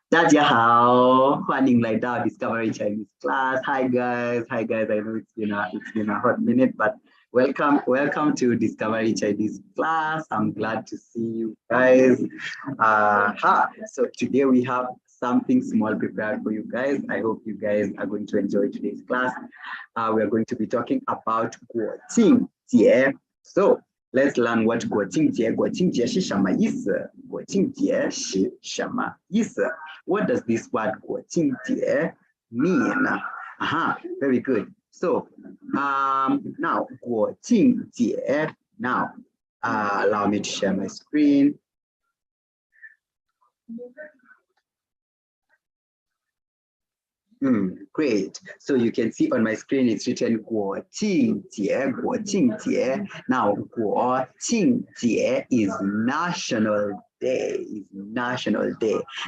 大家好，欢迎来到 Discovery Chinese class. Hi guys. I know it's been a hot minute, but welcome to Discovery Chinese class. I'm glad to see you guys. So today we have something small prepared for you guys. I hope you guys are going to enjoy today's class. We are going to be talking about guóqìngjié. So let's learn what 国庆节 国庆节是什么意思 国庆节是什么意思 What does this word 国庆节 mean? Very good. So now 国庆节 now allow me to share my screen. Great. So you can see on my screen it's written 国庆节 国庆节 Now 国庆节 is National Day.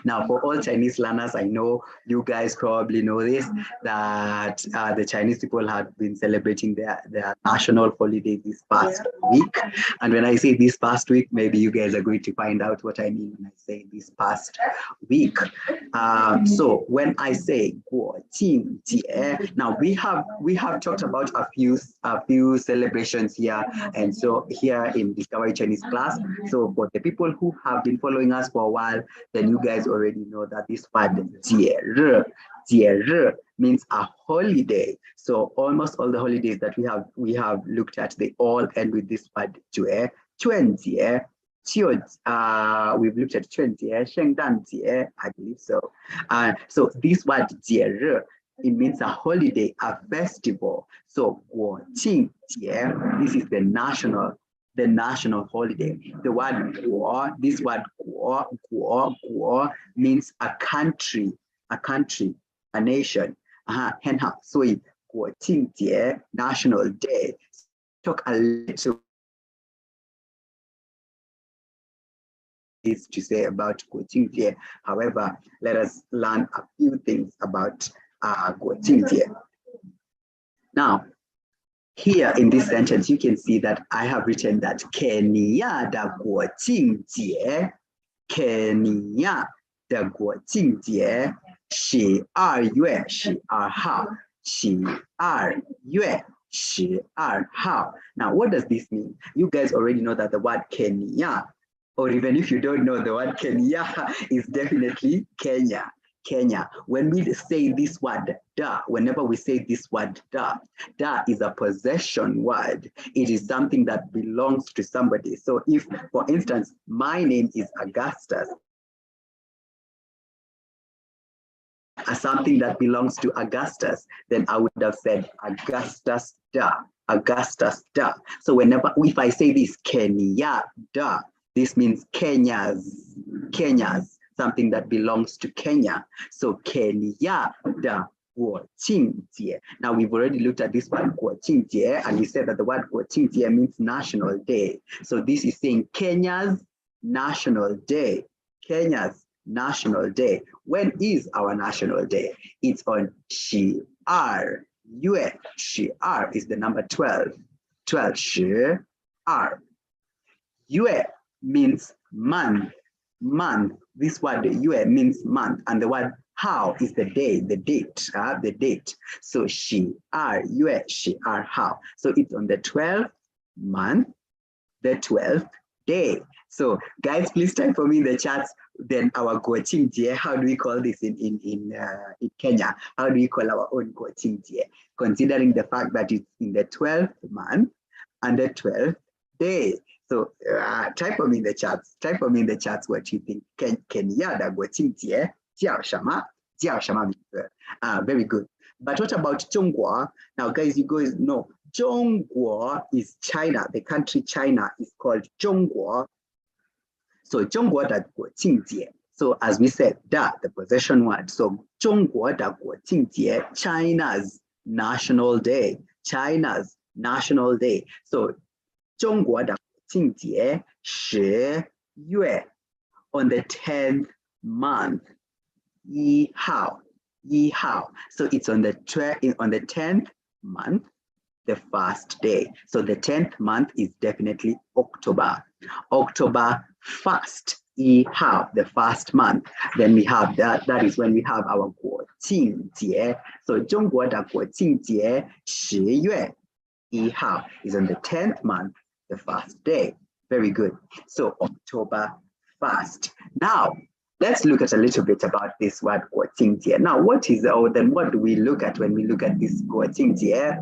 Now for all Chinese learners, I know you guys probably know this, that the Chinese people have been celebrating their national holiday this past week. And when I say this past week, maybe you guys are going to find out what I mean when I say this past week. So when I say 国庆节, now we have talked about a few celebrations here, and so here in Discovery Chinese class. So for the people who have been following us for a while, then you guys already know that this word 节日 means a holiday. So almost all the holidays that we have looked at, they all end with this word 春节 we've looked at 春节 圣诞节 I believe so. So this word 节日, it means a holiday, a festival. So 国庆节, this is the national holiday. The word guó, this word guó means a country, a nation. So 国庆节 National Day. Talk a little to say about 国庆节. However, let us learn a few things about 国庆节. Now, here in this sentence, you can see that I have written that Kenya 的国庆节 Kenya 的国庆节 12月12号 12月12号 Now, what does this mean? You guys already know that the word Kenya, or even if you don't know, the word Kenya is definitely Kenya. When we say this word da, whenever we say this word da is a possession word. It is something that belongs to somebody. So if, for instance, my name is Augustus, something that belongs to Augustus, then I would have said Augustus da. So if I say this Kenya da, this means Kenya's, something that belongs to Kenya. So Kenya 的国庆节. Now we've already looked at this word 国庆节, and we said that the word 国庆节 means National Day. So this is saying Kenya's National Day. When is our National Day? It's on 12月 12 is the number 12. 12 月 means month. This word 月 means month, and the word how is the day, the date. So 12月12号. So it's on the 12th month, the 12th day. So guys, please type for me in the chats. Then our 国庆节, how do we call this in Kenya? How do we call our own 国庆节? Considering the fact that it's in the 12th month and the 12th day. So type for me in the chats what you think. Kenya 的国庆节叫什么名字? Very good. But what about 中国? Now guys, you guys know 中国 is China. The country China is called 中国. So 中国的国庆节. So as we said, the possession word. So 中国的国庆节 China's National Day. So 中国的国庆节10月 on the 10th month 1号 So it's on the 10th month, the first day. So the 10th month is definitely October 1st. 1号, the first month. Then we have that is when we have our guóqìngjié. So 中国的国庆节10月1号 is on the 10th month, the first day. Very good. So October 1st. Now, let's look at a little bit about this word 国庆节. Now, then what do we look at when we look at this 国庆节?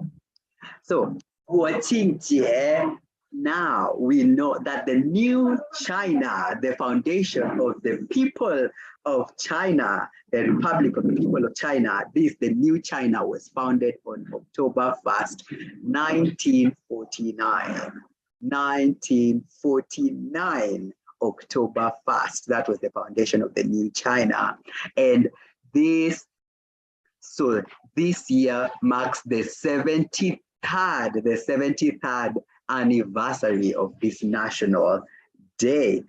So 国庆节, now we know that the new China, the foundation of the people of China, the Republic of the People of China, the new China was founded on October 1st, 1949. 1949, October 1st. That was the foundation of the new China. And this year marks the 73rd anniversary of this national day,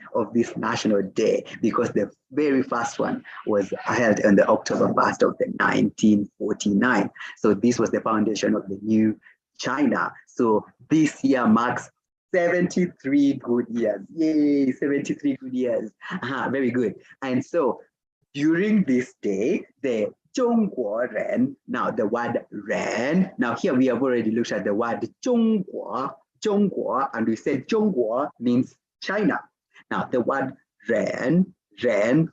because the very first one was held on the October 1st of the 1949. So this was the foundation of the new China. So this year marks 73 good years. Yay, 73 good years. Very good. And so during this day, the 中国人, now the word 人, now here we have already looked at the word 中国, and we said 中国 means China. Now the word 人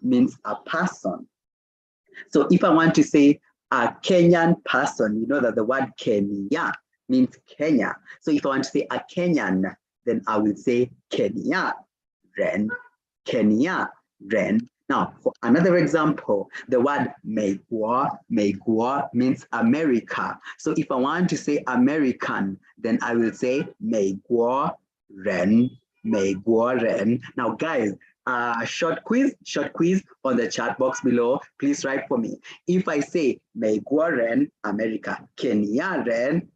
means a person. So if I want to say a Kenyan person, you know that the word Kenya means Kenya. So if I want to say a Kenyan, then I will say Kenya ren. Now, for another example, the word 美国 means America. So if I want to say American, then I will say 美国人. Now, guys, short quiz on the chat box below. Please write for me. If I say 美国人 America, Kenya ren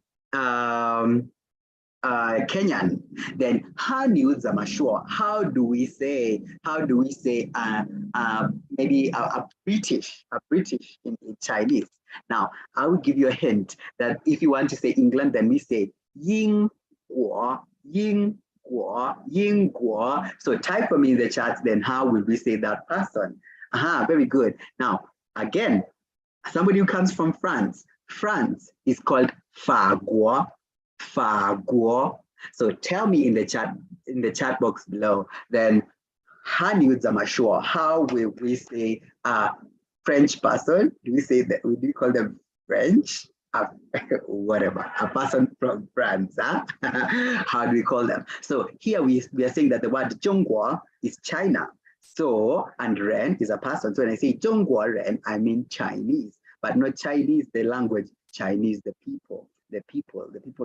Kenyan, then how do we say maybe a British in Chinese? Now I will give you a hint that if you want to say England, then we say 英国. So type for me in the chat, then how will we say that person? Very good. Now again, somebody who comes from France is called 法国. So tell me in the chat box below, then how will we say a French person? Do we say that? Do we call them French? Whatever, a person from France. How do we call them? So here we are saying that the word 中国 is China. So, and ren is a person. So when I say 中国人, I mean Chinese, but not Chinese, the language, Chinese, the people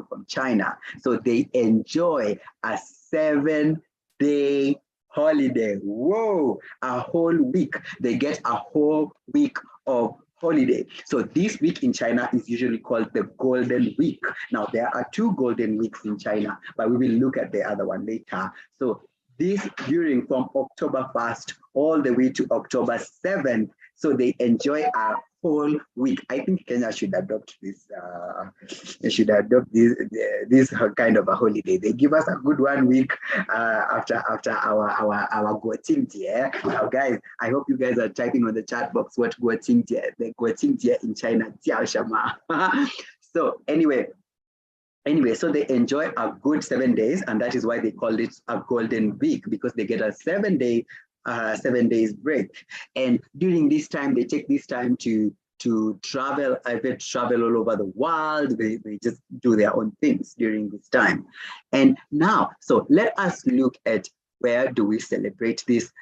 from China. So they enjoy a 7-day holiday. Whoa, a whole week. They get a whole week of holiday. So this week in China is usually called the Golden Week. Now there are 2 Golden Weeks in China, but we will look at the other one later. So this during from October 1st all the way to October 7th. So they enjoy a whole week. I think Kenya should adopt this. This kind of a holiday. They give us a good 1 week after our guóqìngjié. Now, guys, I hope you guys are typing on the chat box what guóqìngjié, the guóqìngjié in China. So anyway, so they enjoy a good 7 days, and that is why they call it a golden week, because they get a 7 days break. And during this time, they take this time to travel, travel all over the world. They just do their own things during this time. And now, so let us look at where do we celebrate this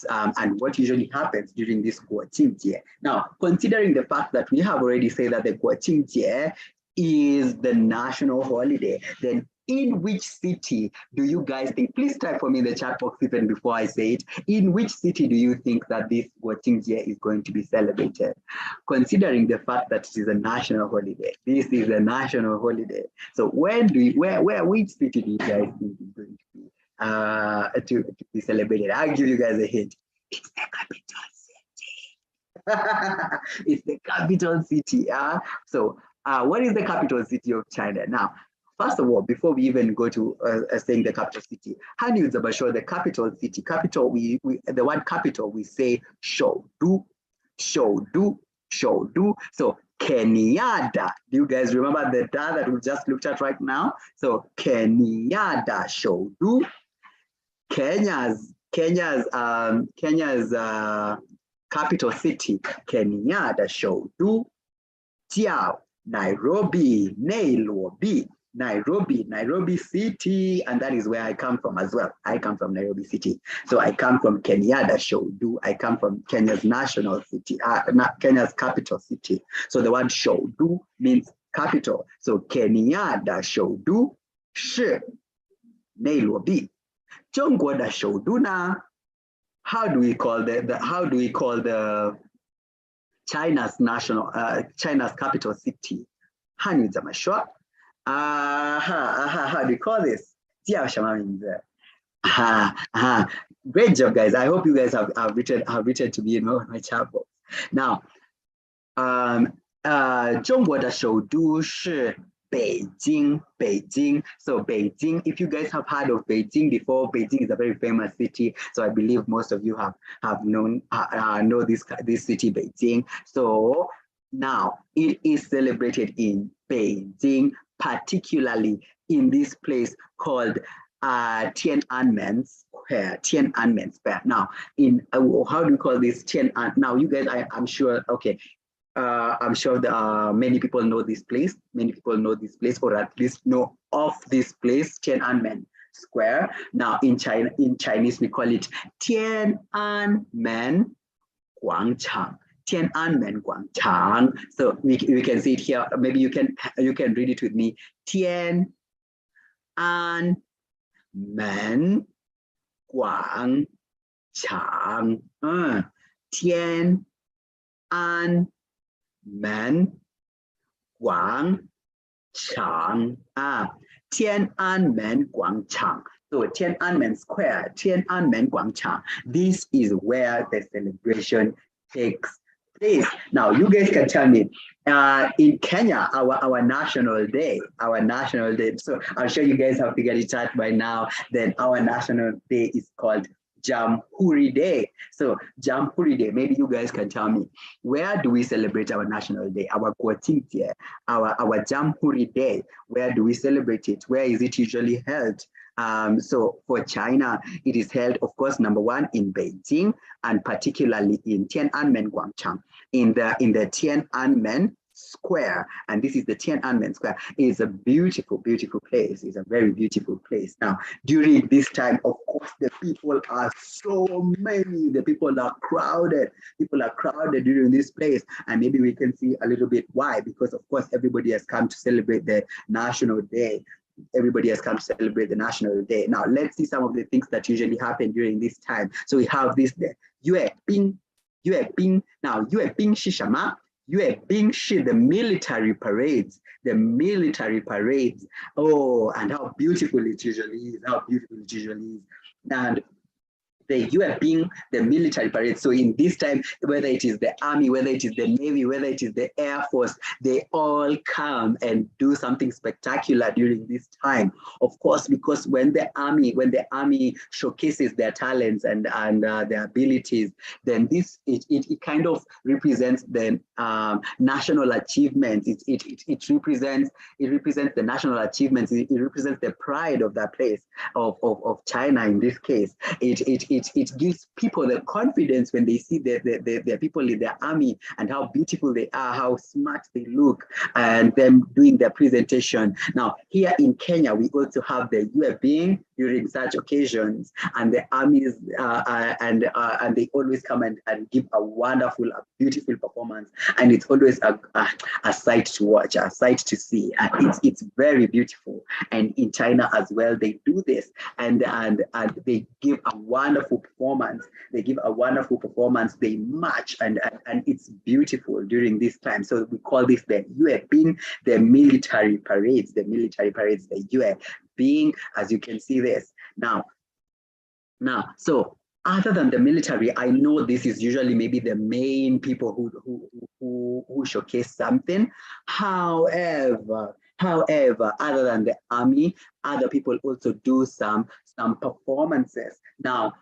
and what usually happens during this guóqìngjié. Now, considering the fact that we have already said that the guóqìngjié is the national holiday, then in which city do you guys think, please type for me in the chat box even before I say it, in which city do you think that this guóqìngjié is going to be celebrated? Considering the fact that it is a national holiday, this is a national holiday. So which city do you guys think is going to be celebrated? I'll give you guys a hint. It's the capital city. It's the capital city. So what is the capital city of China? Now, first of all, before we even go to saying the capital city, Hanyu the capital city. Capital, the word capital, we say Shoudu, Shoudu, Shoudu. So Kenyatta. Do you guys remember the da that we just looked at right now? So Kenyatta, Shoudu. Kenya's capital city, Kenyatta, Shoudu. Jiao, Nairobi, Nairobi City, and that is where I come from as well. I come from Nairobi City. So I come from Kenyatta, Shoudu. I come from Kenya's national city, Kenya's capital city. So the word Shoudu means capital. So Kenyatta, Shoudu, Shi, Nairobi. Zhongguo da Shoudu na. How do we call the China's China's capital city? Hanyu zamashwa. How do you call this? Great job, guys. I hope you guys have written to me in my chat box. Now, 中国的首都是北京. So Beijing, if you guys have heard of Beijing before, Beijing is a very famous city. So I believe most of you have know this city, Beijing. So now it is celebrated in Beijing, particularly in this place called Tiananmen Square. Tiananmen Square. Now, how do you call this Tian'an? Now, you guys, I'm sure. Okay. I'm sure that many people know this place. Many people know this place, or at least know of this place, Tiananmen Square. Now, in Chinese, we call it Tiananmen Guangchang. Tiananmen Guangchang. So we can see it here. Maybe you can read it with me. Tiananmen Guangchang. Tiananmen Guangchang. Tiananmen Guangchang. So Tiananmen Square, Tiananmen Guangchang. This is where the celebration takes place. Now, you guys can tell me, in Kenya, our national day. So I'm sure you guys have figured it out by now that our national day is called Jamhuri Day. So Jamhuri Day, maybe you guys can tell me, where do we celebrate our national day, our guóqìngjié, our Jamhuri Day? Where do we celebrate it? Where is it usually held? So for China, it is held, of course, number one, in Beijing, and particularly in Tiananmen Guangchang, in the Tiananmen Square. And this is the Tiananmen Square. It's a beautiful, beautiful place. It's a very beautiful place. Now, during this time, of course, the people are so many. The people are crowded. People are crowded during this place. And maybe we can see a little bit why, because of course, everybody has come to celebrate the national day. Everybody has come to celebrate the national day. Now, let's see some of the things that usually happen during this time. So we have this there. Yue Bing. Now, Yue Bing Shishama. Yue Bing Shi, the military parades. Oh, and how beautiful it usually is. And the Yue Bing, the military parade. So in this time, whether it is the army, whether it is the navy, whether it is the air force, they all come and do something spectacular during this time. Of course, because when the army showcases their talents and their abilities, then it kind of represents the national achievements. It represents the national achievements. It represents the pride of that place of China in this case. It gives people the confidence when they see the people in their army and how beautiful they are, how smart they look, and them doing their presentation. Now, here in Kenya, we also have the Yue Bing during such occasions, and the armies and they always come and give a wonderful, a beautiful performance, and it's always a sight to watch, a sight to see, and it's very beautiful. And in China as well, they do this, and they give a wonderful performance. They march, and it's beautiful during this time. So we call this the Yue Bing, the military parades. The Yue Bing, as you can see this now. So other than the military, I know this is usually maybe the main people who showcase something. However, However, other than the army, other people also do some performances. Now,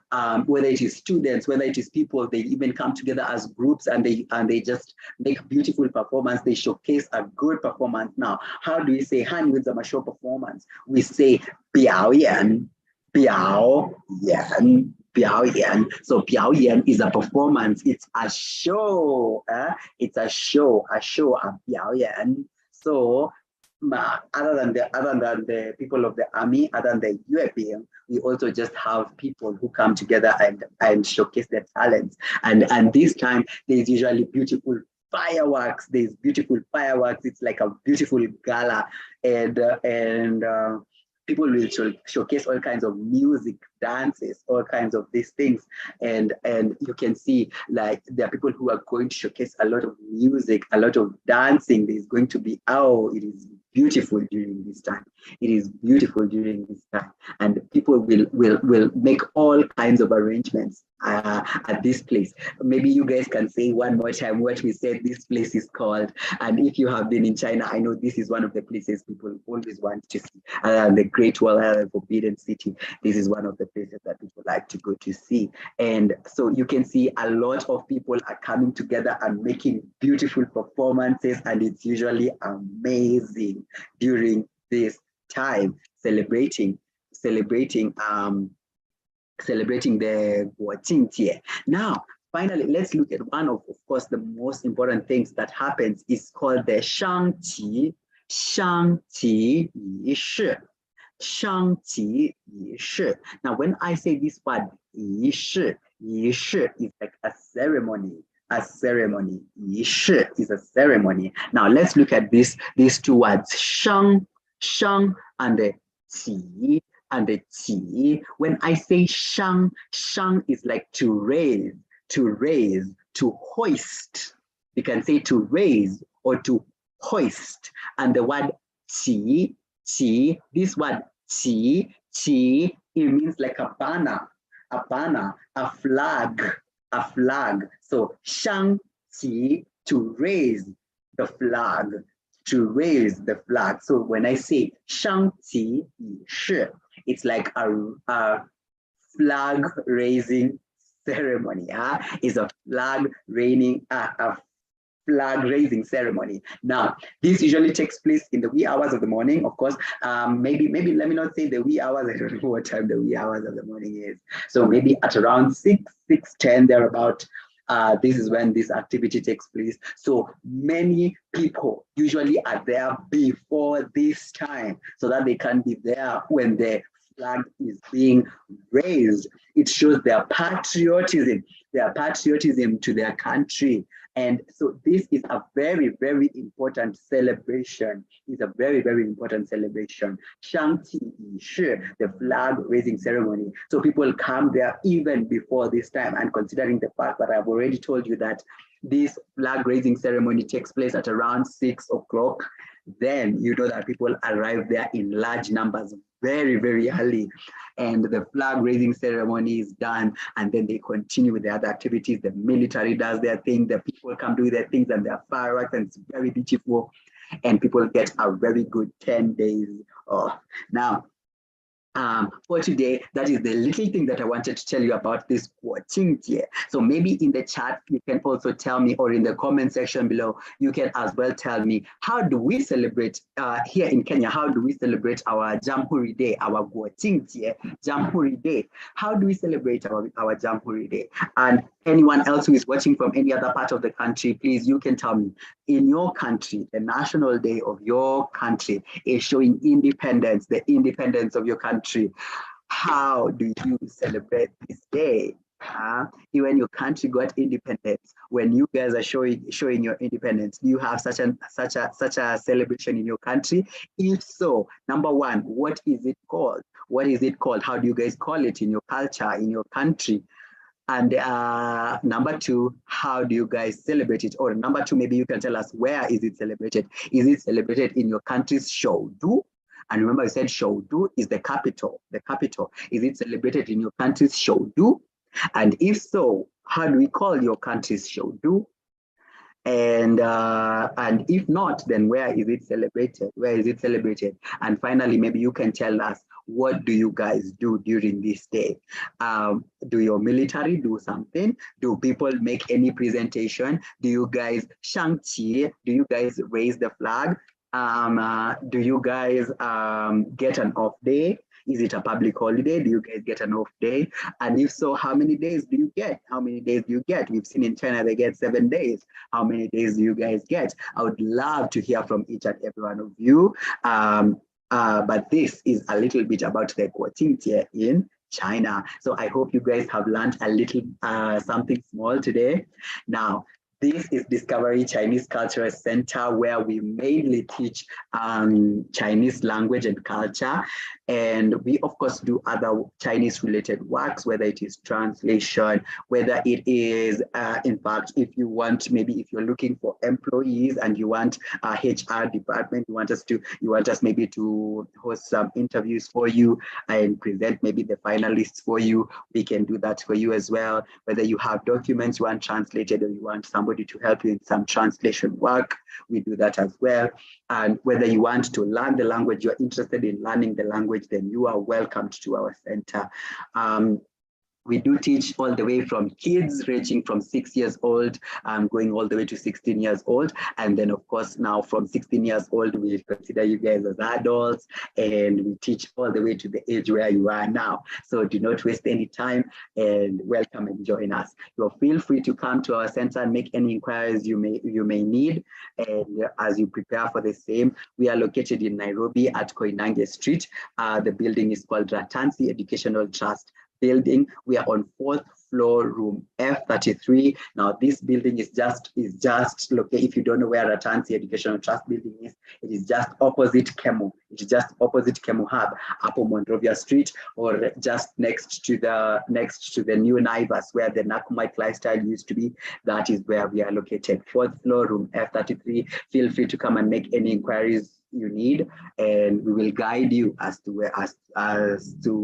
whether it is students, whether it is people, they even come together as groups and they just make beautiful performance. They showcase a good performance. Now, how do we say Han with a show performance? We say 表演, 表演. 表演. So 表演 is a performance. It's a show. It's a show, a 表演. So other than the people of the army, other than the UAP, we also just have people who come together and showcase their talents. And this time there's usually beautiful fireworks. There's beautiful fireworks. It's like a beautiful gala, and people will showcase all kinds of music, dances, all kinds of these things. And you can see like there are people who are going to showcase a lot of music, a lot of dancing. There's going to be, it is beautiful during this time. It is beautiful during this time. And people will make all kinds of arrangements at this place. Maybe you guys can say one more time what we said this place is called. And if you have been in China, I know this is one of the places people always want to see. The Great Wall, the Forbidden City. This is one of the places that people like to go to see. And so you can see a lot of people are coming together and making beautiful performances, and it's usually amazing during this time, celebrating the guóqìngjié. Now, finally, let's look at one of course, the most important things that happens is called the shangqi yi shi. Shangqi yi shi. Now, when I say this word yi shi is like a ceremony. A ceremony. Yi shi is a ceremony. Now, let's look at these two words, shang and the qi. And the qi. When I say shang is like to raise, to hoist. You can say to raise or to hoist. And the word qi, this word qi, it means like a banner, a flag. So shang qi, to raise the flag. So when I say shang qi yi shi, it's like a flag raising ceremony. It's a flag raising ceremony. Now, this usually takes place in the wee hours of the morning, of course. Maybe let me not say the wee hours. I don't know what time the wee hours of the morning is. So maybe at around 6:10 thereabout. This is when this activity takes place. So many people usually are there before this time so that they can be there when the flag is being raised. It shows their patriotism to their country. And so this is a very, very important celebration. It's a very, very important celebration. Shangqi yi shi, the flag raising ceremony. So people come there even before this time. And considering the fact that I've already told you that this flag raising ceremony takes place at around 6 o'clock, then you know that people arrive there in large numbers very, very early. And the flag raising ceremony is done, and then they continue with the other activities. The military does their thing, the people come do their things, and their fireworks, and it's very beautiful. And people get a very good 10 days off. Now, for today, that is the little thing that I wanted to tell you about this guóqìngjié. So maybe in the chat, you can also tell me, or in the comment section below, you can as well tell me, how do we celebrate here in Kenya? How do we celebrate our Jamhuri Day, our guóqìngjié Jamhuri Day? How do we celebrate our Jamhuri Day? And anyone else who is watching from any other part of the country, please, you can tell me, in your country, the national day of your country is showing independence, the independence of your country. How do you celebrate this day? When your country got independence, when you guys are showing your independence, do you have such a celebration in your country? If so, number one, what is it called? What is it called? How do you guys call it in your culture, in your country? And number two, how do you guys celebrate it? Or number two, maybe you can tell us, where is it celebrated? Is it celebrated in your country's Shoudu? And remember, I said Shoudu is the capital. The capital. Is it celebrated in your country's Shoudu? And if so, how do we call your country's Shoudu? And if not, then where is it celebrated? Where is it celebrated? And finally, maybe you can tell us, what do you guys do during this day? Do your military do something? Do people make any presentation? Do you guys 升旗? Do you guys raise the flag? Do you guys get an off day? Is it a public holiday? Do you guys get an off day? And if so, how many days do you get? How many days do you get? We've seen in China, they get 7 days. How many days do you guys get? I would love to hear from each and every one of you. But this is a little bit about the guóqìngjié in China. So I hope you guys have learned a little something small today. Now, this is Discovery Chinese Cultural Center, where we mainly teach Chinese language and culture. And we, of course, do other Chinese related works, whether it is translation, whether it is, in fact, if you want, maybe if you're looking for employees and you want a HR department, you want us maybe to host some interviews for you and present maybe the finalists for you, we can do that for you as well. Whether you have documents you want translated or you want somebody to help you in some translation work, we do that as well. And whether you want to learn the language, you're interested in learning the language, then you are welcomed to our center. We do teach all the way from kids ranging from 6 years old, going all the way to 16 years old. And then of course, now from 16 years old, we consider you guys as adults, and we teach all the way to the age where you are now. So do not waste any time, and welcome and join us. You feel free to come to our center and make any inquiries you may need. And as you prepare for the same, we are located in Nairobi at Koinange Street. The building is called Ratansi Educational Trust building. We are on 4th floor, room F33. Now this building is just located. If you don't know where Ratansi Educational Trust building is, it is just opposite Kemu. It is just opposite Kemu Hub, up on Monrovia Street, or just next to the new Naivas, where the Nakumite lifestyle used to be. That is where we are located. 4th floor, room F33. Feel free to come and make any inquiries you need, and we will guide you as to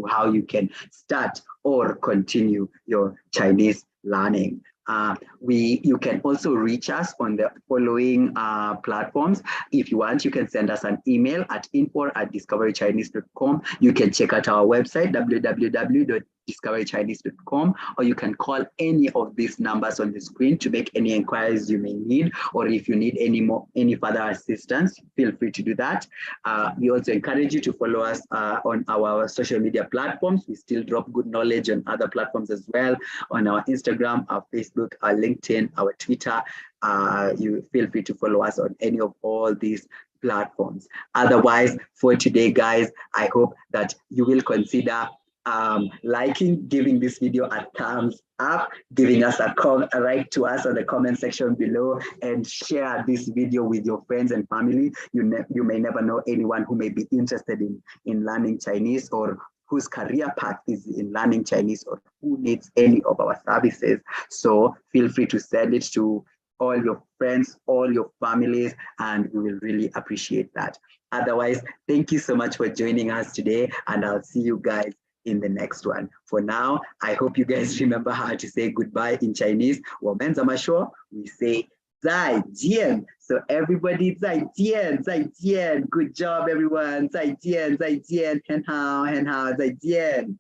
how you can start or continue your Chinese learning. You can also reach us on the following platforms. If you want, you can send us an email at info@discoverychinese.com. You can check out our website, www.discoverychinese.com, or you can call any of these numbers on the screen to make any inquiries you may need, or if you need any further assistance, feel free to do that. We also encourage you to follow us on our social media platforms. We still drop good knowledge on other platforms as well, on our Instagram, our Facebook, our LinkedIn, our Twitter. You feel free to follow us on any of all these platforms. Otherwise, for today, guys, I hope that you will consider liking, giving this video a thumbs up, giving us write to us on the comment section below, and share this video with your friends and family. You may never know anyone who may be interested in learning Chinese, or whose career path is in learning Chinese, or who needs any of our services. So feel free to send it to all your friends, all your families, and we will really appreciate that. Otherwise, thank you so much for joining us today, and I'll see you guys in the next one. For now, I hope you guys remember how to say goodbye in Chinese. 我们怎么说? We say 再见. So everybody, 再见, 再见. Good job, everyone. 再见, 再见. 很好, 很好, 再见.